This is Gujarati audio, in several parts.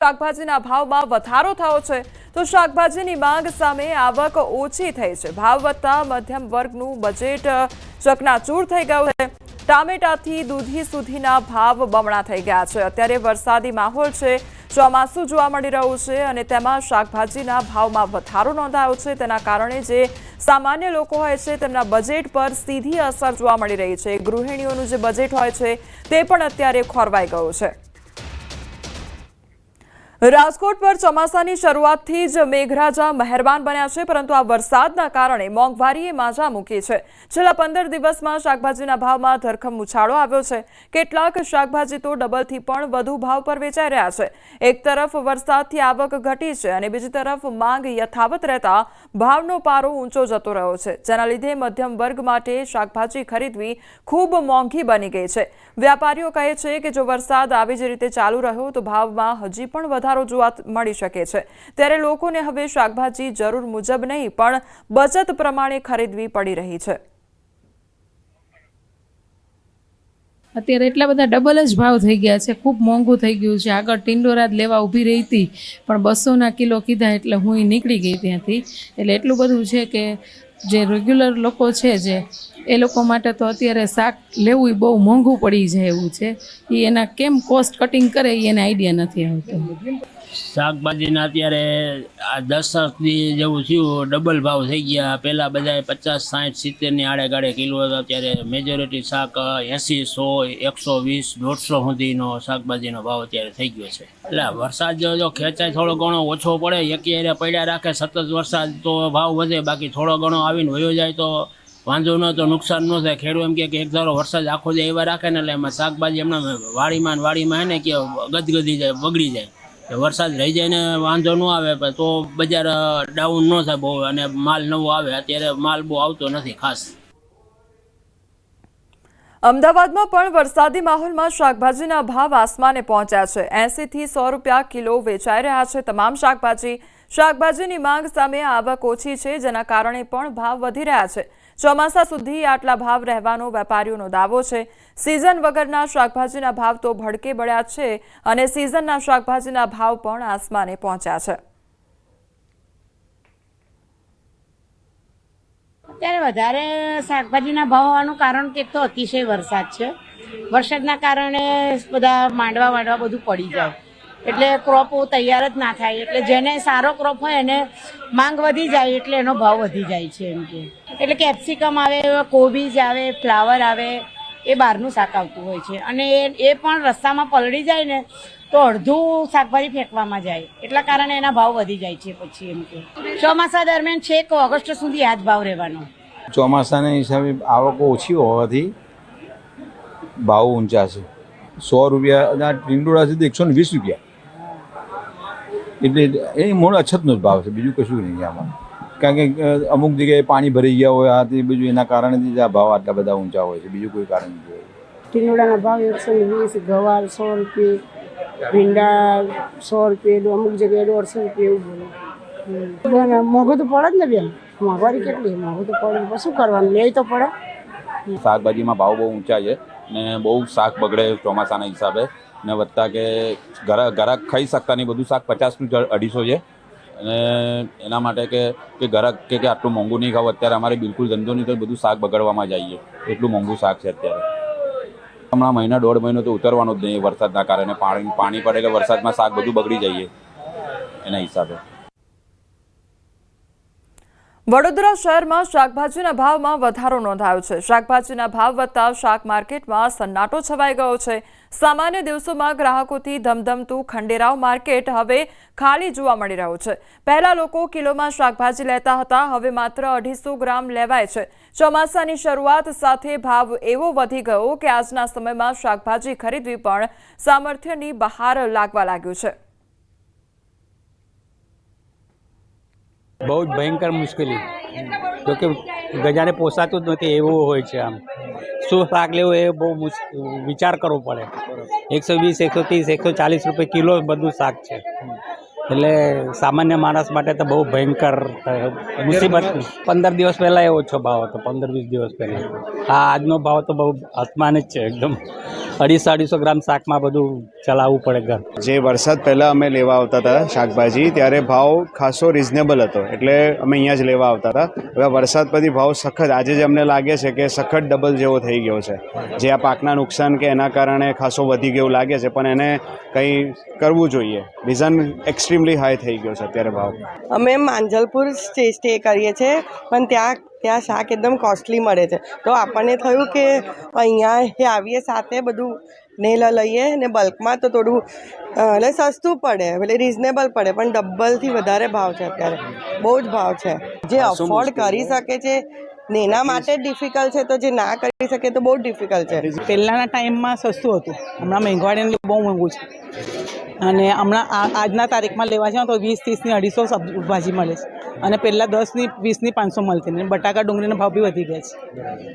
શાકભાજીના ભાવમાં વધારો થયો છે તો શાકભાજીની માંગ સામે આવક ઓછી થઈ છે। ભાવ વધતા મધ્યમ વર્ગનું બજેટ ચકનાચૂર થઈ ગયું છે। ટામેટાથી દૂધી સુધીના ભાવ બમણા થઈ ગયા છે। અત્યારે વરસાદી માહોલ છે, ચોમાસું જોવા મળી રહ્યું છે અને તેમાં શાકભાજીના ભાવમાં વધારો નોંધાયો છે। તેના કારણે જે સામાન્ય લોકો હોય છે તેમના બજેટ પર સીધી અસર જોવા મળી રહી છે। ગૃહિણીઓનું જે બજેટ હોય છે તે પણ અત્યારે ખોરવાઈ ગયું છે। રાજકોટ પર ચોમાસાની શરૂઆતથી જ મેઘરાજા મહેરબાન બન્યા છે, પરંતુ આ વરસાદના કારણે મોંઘવારીએ માજા મૂકી છે। છેલ્લા 15 દિવસમાં શાકભાજીના ભાવમાં ધરખમ ઉછાળો આવ્યો છે। કેટલાક શાકભાજી તો ડબલથી પણ વધુ ભાવ પર વેચાઈ રહ્યા છે। એક તરફ વરસાદથી આવક ઘટી છે અને બીજી તરફ માંગ યથાવત રહેતા ભાવનો પારો ઊંચો જતો રહ્યો છે, જેના લીધે મધ્યમ વર્ગ માટે શાકભાજી ખરીદવી ખૂબ મોંઘી બની ગઈ છે। વ્યાપારીઓ કહે છે કે જો વરસાદ આવી જ રીતે ચાલુ રહ્યો તો ભાવમાં હજી પણ વધારો જોવા મળી શકે છે। ત્યારે લોકોને હવે શાકભાજી જરૂર મુજબ નહીં પણ બચત પ્રમાણે ખરીદવી પડી રહી છે। અત્યારે એટલા બધા ડબલ જ ભાવ થઈ ગયા છે, ખૂબ મોંઘું થઈ ગયું છે। આગળ ટિંડોરા જ લેવા ઊભી રહી હતી પણ 200ના કિલો કીધા એટલે હું નીકળી ગઈ ત્યાંથી। એટલે એટલું બધું છે કે જે રેગ્યુલર લોકો છે જે એ લોકો માટે તો અત્યારે શાક લેવું બહુ મોંઘું પડી જાય એવું છે। એ એના કેમ કોસ્ટ કટિંગ કરે એને આઈડિયા નથી આવતો। શાકભાજીના અત્યારે આ 10 જેવું થયું, ડબલ ભાવ થઈ ગયા। પહેલાં બધાએ 50, 60, 70ની આડે કિલો હતો, અત્યારે મેજોરિટી શાક 80, 100, 120, 150 સુધીનો શાકભાજીનો ભાવ અત્યારે થઈ ગયો છે। એટલે વરસાદ જો ખેંચાય થોડો ઘણો ઓછો પડે, એકી પડ્યા રાખે સતત વરસાદ તો ભાવ વધે, બાકી થોડો ઘણો આવીને વયો જાય તો વાંધો ન, તો નુકસાન ન થાય। ખેડૂત એમ કે એક ધારો વરસાદ આખો જાય એવા રાખે ને એટલે એમાં શાકભાજી એમના વાડીમાં ને કે ગદગદી જાય, બગડી જાય। વરસાદ રહી જાય ને વાંધો ન આવે તો બજાર ડાઉન ન થાય બહુ અને માલ નવો આવે। અત્યારે માલ બહુ આવતો નથી ખાસ। અમદાવાદમાં પણ વરસાદી માહોલમાં શાકભાજીના ભાવ આસમાને પહોંચ્યા છે। 80 થી 100 રૂપિયા કિલો વેચાઈ રહ્યા છે તમામ શાકભાજીની માંગ સામે આવક ઓછી છે, જેના કારણે પણ ભાવ વધી રહ્યા છે। ચોમાસા સુધી આટલા ભાવ રહેવાનો વેપારીઓનો દાવો છે। સિઝન વગરના શાકભાજીના ભાવ તો ભડકે બળ્યા છે અને સિઝનના શાકભાજીના ભાવ પણ આસમાને પહોંચ્યા છે। અત્યારે વધારે શાકભાજીના ભાવ હોવાનું કારણ કે તો અતિશય વરસાદ છે। વરસાદના કારણે બધા માંડવા બધું પડી જાય એટલે ક્રોપ તૈયાર જ ના થાય, એટલે જેને સારો ક્રોપ હોય એને માંગ વધી જાય એટલે એનો ભાવ વધી જાય છે એમ કે। એટલે કેપ્સિકમ આવે, કોબીજ આવે, ફ્લાવર આવે, એ બહારનું શાક આવતું હોય છે અને એ પણ રસ્તામાં પલળી જાય ને તો અડધું શાકભાજી ફેંકવામાં જાય, એટલા કારણે એના ભાવ વધી જાય છે પછી એમ કે। ચોમાસા દરમિયાન છેક ઓગસ્ટ સુધી આ જ ભાવ રહેવાનો। ચોમાસાના હિસાબે આવકો ઓછી હોવાથી ભાવ ઊંચા છે। 100 રૂપિયા ટિંડોળા સુધી 120 રૂપિયા, એટલે એ મૂળ અછતનો જ ભાવ છે, બીજું કશું નહીં આમાં। કારણ કે અમુક જગ્યાએ પાણી ભરાઈ ગયા હોય આ તે બીજું, એના કારણેથી જ આ ભાવ આટલા બધા ઊંચા હોય છે, બીજું કોઈ કારણ નથી હોય। ટિંડોળાના ભાવ 120, ગવાર 100 રૂપિયા, ભીંડા 100 રૂપિયા, અમુક જગ્યાએ 150 રૂપિયા એવું બોલે। મોંઘું તો પડે જ ને બેન, મોંઘવારી કેટલી, મોંઘું તો પડે, શું કરવાનું, લેવી તો પડે। શાકભાજીમાં ભાવ બહુ ઊંચા છે ને બહુ શાક બગડે ચોમાસાના હિસાબે, ને વધતા કે ઘરાક ખાઈ શકતા નહીં, બધું શાક 50નું 250 છે અને એના માટે કે ઘરાક કે આટલું મોંઘું નહીં ખાવું। અત્યારે અમારે બિલકુલ ધંધો નહીં, તો બધું શાક બગડવામાં જઈએ, એટલું મોંઘું શાક છે અત્યારે। હમણાં મહિના 1.5 મહિનો તો ઉતરવાનો જ નહીં વરસાદના કારણે, પાણી પડે એટલે વરસાદમાં શાક બધું બગડી જઈએ એના હિસાબે। વડોદરા શહેરમાં શાકભાજીના ભાવમાં વધારો નોંધાયો છે। શાકભાજીના ભાવ વધતા શાક માર્કેટમાં સન્નાટો છવાઈ ગયો છે। સામાન્ય દિવસોમાં ગ્રાહકોથી ધમધમતું ખંડેરાવ માર્કેટ હવે ખાલી જોવા મળી રહ્યું છે। પહેલા લોકો કિલોમાં શાકભાજી લેતા હતા, હવે માત્ર 250 ગ્રામ લેવાય છે। ચોમાસાની શરૂઆત સાથે ભાવ એવો વધી ગયો કે આજના સમયમાં શાકભાજી ખરીદવી પણ સામર્થ્યની બહાર લાગવા લાગ્યું છે। बहुत भयंकर मुश्किल जो कि गजाने पोसाતું જ નથી એવું હોય છે। આમ શું શાક લેવું એ બહુ વિચાર કરવો પડે। 120, 130, 140 રૂપિયા કિલો બધું શાક છે એટલે સામાન્ય માણસ માટે તો બહુ ભયંકર મુસીબત. 15 દિવસ પહેલાં એ ઓછો ભાવ હતો, 15-20 દિવસ પહેલાં. હા, આજનો ભાવ તો બહુ આસમાન જ છે એકદમ. 250-250 ગ્રામ શાકમાં બધું ચલાવવું પડે ઘર. જે વરસાદ પહેલાં અમે લેવા આવતા હતા શાકભાજી, ત્યારે ભાવ ખાસો રિઝનેબલ હતો, એટલે અમે અહીંયા જ લેવા આવતા હતા. હવે વરસાદ પછી ભાવ સખત, આજે જ અમને લાગે છે કે સખત ડબલ જેવો થઈ ગયો છે. જે આ પાકના નુકસાન કે એના કારણે ખાસો વધી ગયું લાગે છે, પણ એને કંઈ કરવું જોઈએ. રીઝન એક્સ્ટ્રીમલી હાઈ થઈ ગયો છે અત્યારે ભાવ. અમે માંજલપુર સ્ટે કરીએ છીએ, પણ ત્યાં શાક એકદમ કોસ્ટલી મળે છે. તો આપણને થયું કે અહીંયા આવીએ સાથે બધું ને લઈએ ને બલ્કમાં તો થોડું એટલે સસ્તું પડે, એટલે રિઝનેબલ પડે, પણ ડબલથી વધારે ભાવ છે અત્યારે. બહુ જ ભાવ છે. જે અફોર્ડ કરી શકે છે ને એના માટે જ ડિફિકલ્ટ છે, તો જે ના કરી શકે તો બહુ જ ડિફિકલ્ટ છે. પહેલાંના ટાઈમમાં સસ્તું હતું, હમણાં મોંઘવારીને બહુ મોંઘું છે. અને હમણાં આજના તારીખમાં લેવા છે તો 20-30ની 250 શાકભાજી મળે છે, અને પહેલાં 10ની 20ની 500 મળતી ને બટાકા ડુંગળીના ભાવ બી વધી ગયા છે.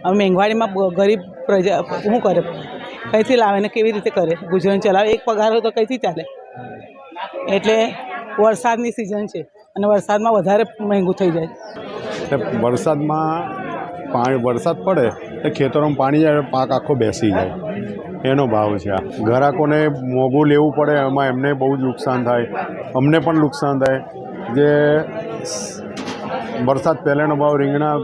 હવે મોંઘવારીમાં ગરીબ પ્રજા શું કરે, કંઈથી લાવે ને કેવી રીતે કરે ગુજરાન ચલાવે? એક પગાર હોય તો કંઈથી ચાલે? એટલે વરસાદની સિઝન છે અને વરસાદમાં વધારે મોંઘું થઈ જાય. વરસાદ પડે તો ખેતરોમાં પાણી જાય, પાક આખો બેસી જાય, એનો ભાવ છે. આ ગ્રાહકોને મોંઘું લેવું પડે, એમાં એમને બહુ જ નુકસાન થાય, અમને પણ નુકસાન થાય. જે વરસાદ પહેલાંનો ભાવ રીંગણા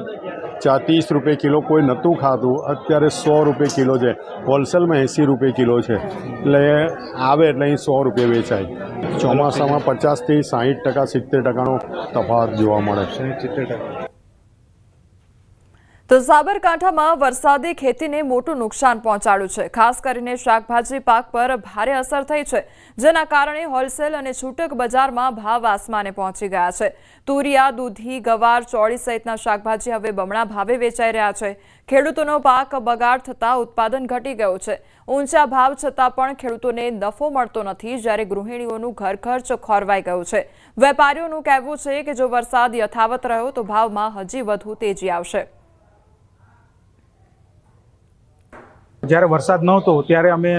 30 રૂપિયા કિલો કોઈ નહોતું ખાતું, અત્યારે 100 રૂપિયા કિલો છે. હોલસેલમાં 80 રૂપિયા કિલો છે, એટલે આવે એટલે અહીં 100 રૂપિયા વેચાય. ચોમાસામાં 50% 60%, 70%નો તફાવત જોવા મળે છે. 70%. તો સાબરકાંઠામાં વરસાદે ખેતીને મોટું નુકસાન પહોંચાડ્યું છે. ખાસ કરીને શાકભાજી પાક પર ભારે અસર થઈ છે, જેના કારણે હોલસેલ અને છૂટક બજારમાં ભાવ આસમાને પહોંચી ગયા છે. તુરિયા, દૂધી, ગવાર, ચોળી સહિતના શાકભાજી હવે બમણા ભાવે વેચાઈ રહ્યા છે. ખેડૂતોનો પાક બગાડ થતાં ઉત્પાદન ઘટી ગયું છે. ઊંચા ભાવ છતાં પણ ખેડૂતોને નફો મળતો નથી, જ્યારે ગૃહિણીઓનું ઘર ખર્ચ ખોરવાઈ ગયું છે. વેપારીઓનું કહેવું છે કે જો વરસાદ યથાવત રહ્યો તો ભાવમાં હજી વધુ તેજી આવશે. જ્યારે વરસાદ નહોતો ત્યારે અમે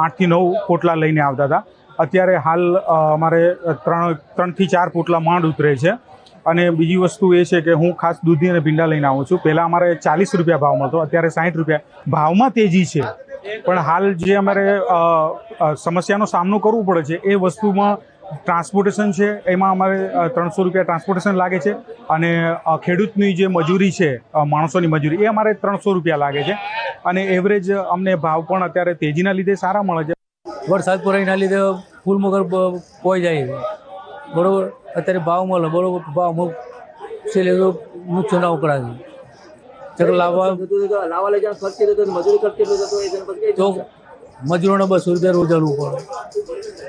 8 થી 9 પોટલા લઈને આવતા હતા. અત્યારે હાલ અમારે 3 થી 4 પોટલા માંડ ઉતરે છે. અને બીજી વસ્તુ એ છે કે હું ખાસ દૂધી અને ભીંડા લઈને આવું છું. પહેલાં અમારે 40 રૂપિયા ભાવ મળતો, અત્યારે 60 રૂપિયા. ભાવમાં તેજી છે, પણ હાલ જે અમારે સમસ્યાનો સામનો કરવો પડે છે એ વસ્તુમાં ટ્રાન્સપોર્ટેશન છે, એમાં અમારે 300 રૂપિયા ટ્રાન્સપોર્ટેશન લાગે છે. અને ખેડૂતની જે મજૂરી છે, માણસોની મજૂરી, એ અમારે 300 રૂપિયા લાગે છે. અને એવરેજ અમને ભાવ પણ અત્યારે તેજીના લીધે સારા મળે છે. વરસાદ પડવાના લીધે ફૂલ મગર પોઈ જાય છે, બરાબર. અત્યારે ભાવ મળે, બરાબર. ભાવમાં છેલ્લે તો નુકસાન કરાશે. લાવવા લઈ જવા ખર્ચ તો મજૂરોને 200 રૂપિયા રોજ આલવું પડે,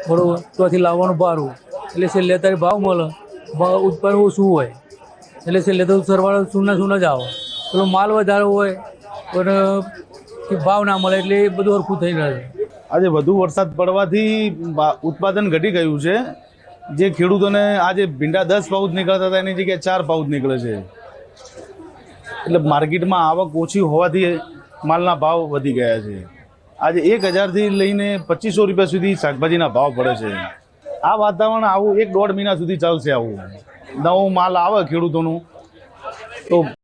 બરાબર. ત્યાંથી લાવવાનું ભાડું, એટલે છેલ્લે અત્યારે ભાવ મળે, ઉત્પાદન ઓછું હોય, એટલે છેલ્લે તો સરવાળો સુના જ આવે. પેલો માલ વધારે હોય પણ ભાવ ના મળે, એટલે એ બધું હરખું થઈ રહે છે. આજે વધુ વરસાદ પડવાથી ઉત્પાદન ઘટી ગયું છે. જે ખેડૂતોને આજે ભીંડા 10 પાઉચ નીકળતા હતા એની જગ્યાએ 4 પાઉચ નીકળે છે. એટલે માર્કેટમાં આવક ઓછી હોવાથી માલના ભાવ વધી ગયા છે. આજે 1000થી લઈને 2500 રૂપિયા સુધી શાકભાજીના ભાવ પડે છે. આ વાતાવરણ આવું 1-1.5 મહિના સુધી ચાલશે. આવું નવો માલ આવે ખેડૂતોનું તો